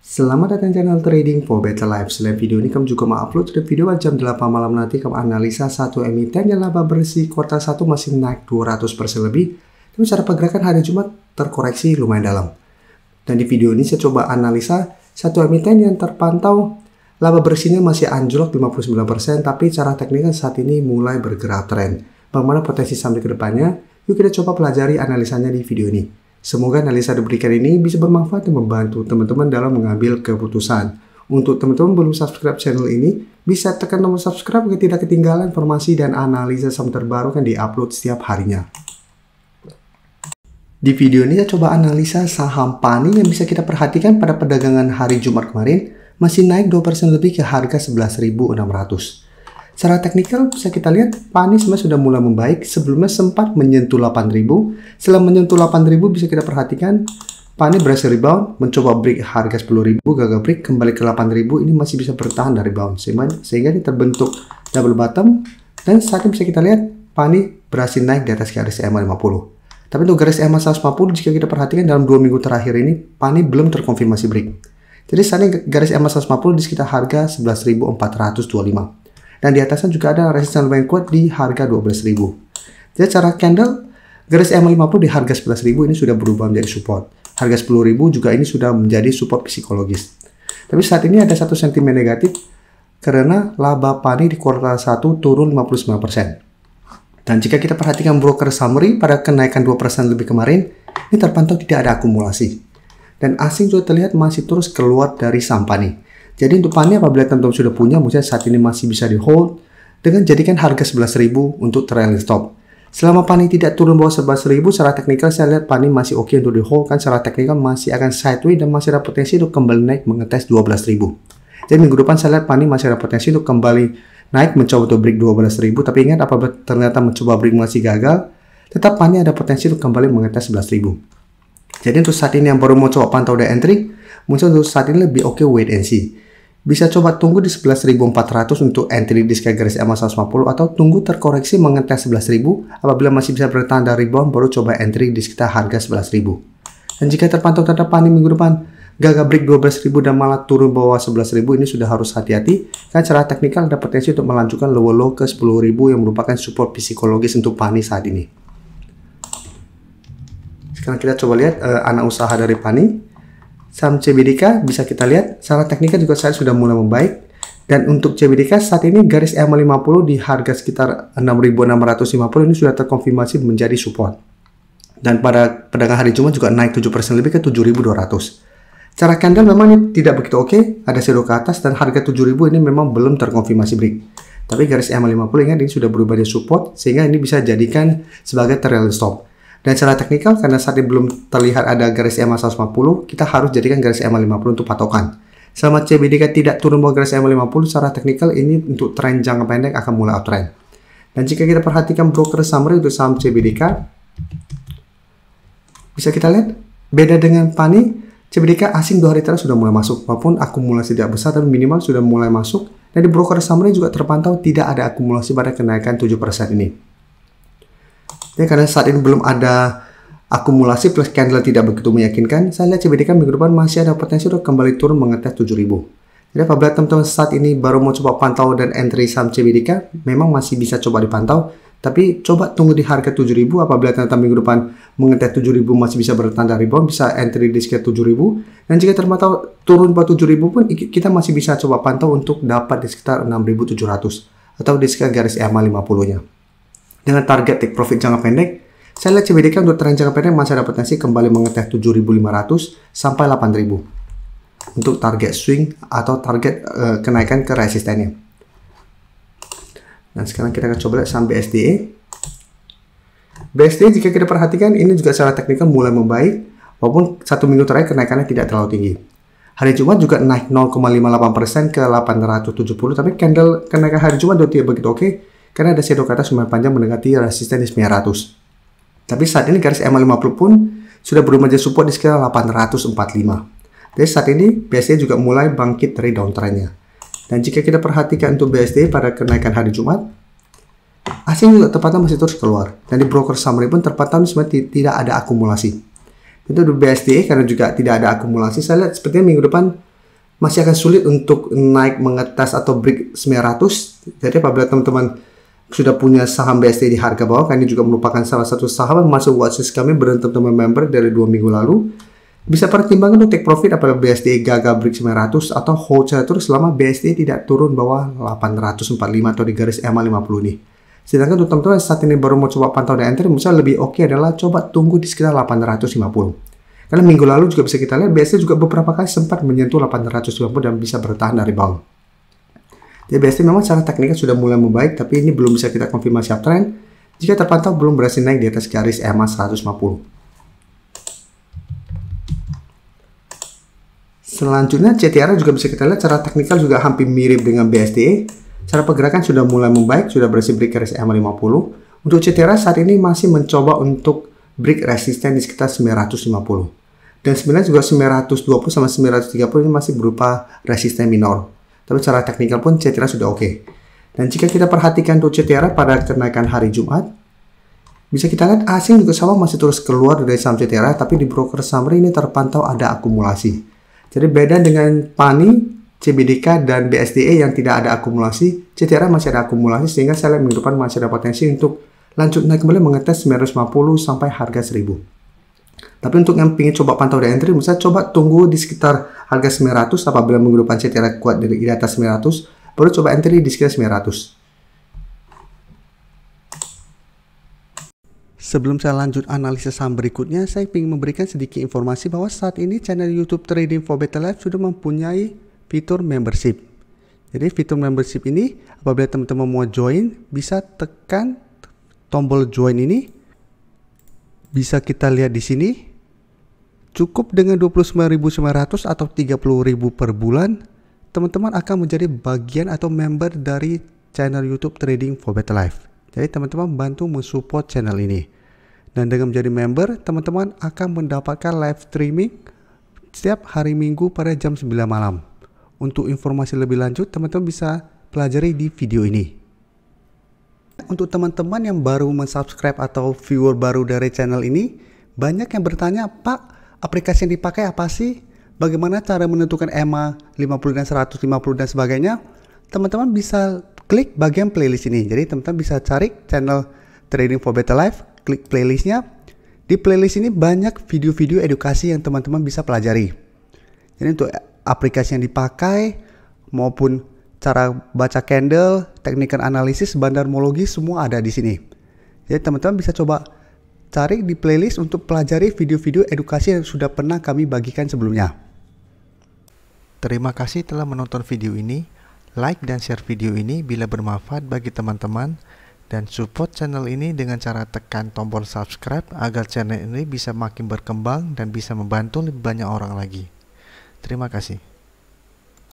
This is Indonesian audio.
Selamat datang channel Trading for Better Life. Selain video ini, kami juga mengupload video jam 8 malam nanti. Kami analisa satu emiten yang laba bersih kuartal 1 masih naik 200% lebih. Tapi secara pergerakan hari Jumat terkoreksi lumayan dalam. Dan di video ini saya coba analisa satu emiten yang terpantau laba bersihnya masih anjlok 59%, tapi secara teknikal saat ini mulai bergerak tren. Bagaimana potensi sampai ke depannya? Yuk kita coba pelajari analisanya di video ini. Semoga analisa diberikan ini bisa bermanfaat dan membantu teman-teman dalam mengambil keputusan. Untuk teman-teman belum subscribe channel ini, bisa tekan tombol subscribe agar tidak ketinggalan informasi dan analisa saham terbaru yang diupload setiap harinya. Di video ini saya coba analisa saham PANI yang bisa kita perhatikan pada perdagangan hari Jumat kemarin masih naik 2% lebih ke harga 11.600. Secara teknikal bisa kita lihat PANI sebenarnya sudah mulai membaik, sebelumnya sempat menyentuh 8.000. Setelah menyentuh 8.000 bisa kita perhatikan PANI berhasil rebound, mencoba break harga 10.000, gagal break, kembali ke 8.000, ini masih bisa bertahan dari rebound sehingga ini terbentuk double bottom, dan saat ini bisa kita lihat PANI berhasil naik di atas garis EMA 50. Tapi untuk garis EMA 150 jika kita perhatikan dalam 2 minggu terakhir ini PANI belum terkonfirmasi break. Jadi saat ini garis EMA 150 di sekitar harga 11.425. Dan di atasnya juga ada resisten lumayan kuat di harga 12.000. Jadi secara candle, garis EMA 50 di harga 11.000 ini sudah berubah menjadi support. Harga 10.000 juga ini sudah menjadi support psikologis. Tapi saat ini ada satu sentimen negatif karena laba PANI di kuartal 1 turun 59%. Dan jika kita perhatikan broker summary pada kenaikan 2% lebih kemarin, ini terpantau tidak ada akumulasi. Dan asing juga terlihat masih terus keluar dari saham PANI. Jadi untuk PANI apabila teman-teman sudah punya, mungkin saat ini masih bisa di hold dengan jadikan harga 11.000 untuk trailing stop. Selama PANI tidak turun bawah 11.000, secara teknikal saya lihat PANI masih oke untuk di hold, kan secara teknikal masih akan sideways dan masih ada potensi untuk kembali naik mengetes 12.000. Jadi minggu depan saya lihat PANI masih ada potensi untuk kembali naik mencoba untuk break 12.000, tapi ingat apabila ternyata mencoba break masih gagal, tetap PANI ada potensi untuk kembali mengetes 11.000. Jadi untuk saat ini yang baru mau coba pantau dan entry, mungkin untuk saat ini lebih oke wait and see. Bisa coba tunggu di 11.400 untuk entry di sekitar garis EMA 150 atau tunggu terkoreksi mengetes 11.000. Apabila masih bisa bertahan dari rebound baru coba entry di sekitar harga 11.000. Dan jika terpantau terhadap PANI minggu depan gagal break 12.000 dan malah turun bawah 11.000, ini sudah harus hati-hati karena secara teknikal ada potensi untuk melanjutkan lower low ke 10.000 yang merupakan support psikologis untuk PANI saat ini. Sekarang kita coba lihat anak usaha dari PANI. Saham CBDK bisa kita lihat secara teknikal juga saya sudah mulai membaik, dan untuk CBDK saat ini garis EMA 50 di harga sekitar 6.650 ini sudah terkonfirmasi menjadi support, dan pada perdagangan hari Jumat juga naik 7% lebih ke 7.200. Secara candle memang ini tidak begitu oke, ada shadow ke atas dan harga 7.000 ini memang belum terkonfirmasi break, tapi garis EMA 50 ingat ini sudah berubah jadi support sehingga ini bisa jadikan sebagai trailing stop. Dan secara teknikal, karena saat ini belum terlihat ada garis EMA 150, kita harus jadikan garis EMA 50 untuk patokan. Selama CBDK tidak turun bawah garis EMA 50, secara teknikal ini untuk tren jangka pendek akan mulai uptrend. Dan jika kita perhatikan broker summary untuk saham CBDK, bisa kita lihat, beda dengan PANI, CBDK asing 2 hari terakhir sudah mulai masuk. Walaupun akumulasi tidak besar, tapi minimal sudah mulai masuk. Dan di broker summary juga terpantau tidak ada akumulasi pada kenaikan 7% ini. Ya, karena saat ini belum ada akumulasi plus candle tidak begitu meyakinkan, saya lihat CBDK minggu depan masih ada potensi untuk kembali turun mengetes 7.000. Jadi apabila teman-teman saat ini baru mau coba pantau dan entry saham CBDK, memang masih bisa coba dipantau, tapi coba tunggu di harga 7.000. Apabila ternyata minggu depan mengetes 7.000 masih bisa bertanda rebound, bisa entry di sekitar 7.000. Dan jika terpantau turun bawah 7.000 pun kita masih bisa coba pantau untuk dapat di sekitar 6.700 atau di sekitar garis EMA 50-nya. Dengan target take profit jangka pendek, saya lihat CBDK untuk tren jangka pendek masih ada potensi kembali mengetes 7.500 sampai 8.000 untuk target swing atau target kenaikan ke resistennya. Dan sekarang kita akan coba lihat saham BSDE. BSDE jika kita perhatikan ini juga secara teknikal mulai membaik, walaupun 1 minggu terakhir kenaikannya tidak terlalu tinggi. Hari Jumat juga naik 0,58% ke 870, tapi candle kenaikan hari Jumat tidak begitu oke. Karena ada shadow ke atas lumayan panjang mendekati resisten di 900. Tapi saat ini garis EMA 50 pun sudah berubah menjadi support di sekitar 845. Jadi saat ini BSD juga mulai bangkit dari downtrendnya. Dan jika kita perhatikan untuk BSD pada kenaikan hari Jumat, asing juga terpantau masih terus keluar. Dan di broker summary pun terpantau sebenarnya tidak ada akumulasi. Itu di BSD karena juga tidak ada akumulasi. Saya lihat sepertinya minggu depan masih akan sulit untuk naik mengetes atau break 900. Jadi apabila teman-teman sudah punya saham BSD di harga bawah, ini juga merupakan salah satu saham yang masuk watchlist kami berantem teman member dari 2 minggu lalu. Bisa pertimbangkan untuk take profit apabila BSD gagal break 900 atau hold terus selama BSD tidak turun bawah 845 atau di garis EMA 50 nih. Sedangkan untuk teman-teman saat ini baru mau coba pantau dan entry, misalnya lebih oke adalah coba tunggu di sekitar 850. Karena minggu lalu juga bisa kita lihat BSD juga beberapa kali sempat menyentuh 850 dan bisa bertahan dari rebound. Jadi BSD memang secara teknikal sudah mulai membaik, tapi ini belum bisa kita konfirmasi uptrend jika terpantau belum berhasil naik di atas garis EMA 150. Selanjutnya CTRA juga bisa kita lihat secara teknikal juga hampir mirip dengan BSDE. Cara pergerakan sudah mulai membaik, sudah berhasil break garis EMA 50. Untuk CTRA saat ini masih mencoba untuk break resisten di sekitar 950. Dan sebenarnya juga 920 sama 930 ini masih berupa resisten minor. Tapi secara teknikal pun CTRA sudah oke. Dan jika kita perhatikan untuk CTRA pada kenaikan hari Jumat, bisa kita lihat asing juga sama masih terus keluar dari saham CTRA, tapi di broker summary ini terpantau ada akumulasi. Jadi beda dengan PANI, CBDK, dan BSDE yang tidak ada akumulasi, CTRA masih ada akumulasi sehingga saya lihat minggu depan masih ada potensi untuk lanjut naik kembali mengetes 950 sampai harga 1000. Tapi untuk yang ingin coba pantau di entry, misalnya coba tunggu di sekitar harga 900 apabila minggu depan CTRA kuat di atas 900, baru coba entry di sekitar 900. Sebelum saya lanjut analisis saham berikutnya, saya ingin memberikan sedikit informasi bahwa saat ini channel YouTube Trading for Better Life sudah mempunyai fitur membership. Jadi fitur membership ini apabila teman-teman mau join, bisa tekan tombol join ini. Bisa kita lihat di sini. Cukup dengan 29.900 atau 30.000 per bulan, teman-teman akan menjadi bagian atau member dari channel YouTube Trading for Better Life. Jadi teman-teman bantu mensupport channel ini. Dan dengan menjadi member, teman-teman akan mendapatkan live streaming setiap hari Minggu pada jam 9 malam. Untuk informasi lebih lanjut, teman-teman bisa pelajari di video ini. Untuk teman-teman yang baru mensubscribe atau viewer baru dari channel ini, banyak yang bertanya, Pak, aplikasi yang dipakai apa sih? Bagaimana cara menentukan EMA 50 dan 150 dan sebagainya? Teman-teman bisa klik bagian playlist ini. Jadi teman-teman bisa cari channel Trading for Better Life, klik playlistnya. Di playlist ini banyak video-video edukasi yang teman-teman bisa pelajari. Jadi untuk aplikasi yang dipakai maupun cara baca candle, teknikal analisis, bandarmologi semua ada di sini. Jadi teman-teman bisa coba cari di playlist untuk pelajari video-video edukasi yang sudah pernah kami bagikan sebelumnya. Terima kasih telah menonton video ini. Like dan share video ini bila bermanfaat bagi teman-teman, dan support channel ini dengan cara tekan tombol subscribe agar channel ini bisa makin berkembang dan bisa membantu lebih banyak orang lagi. Terima kasih.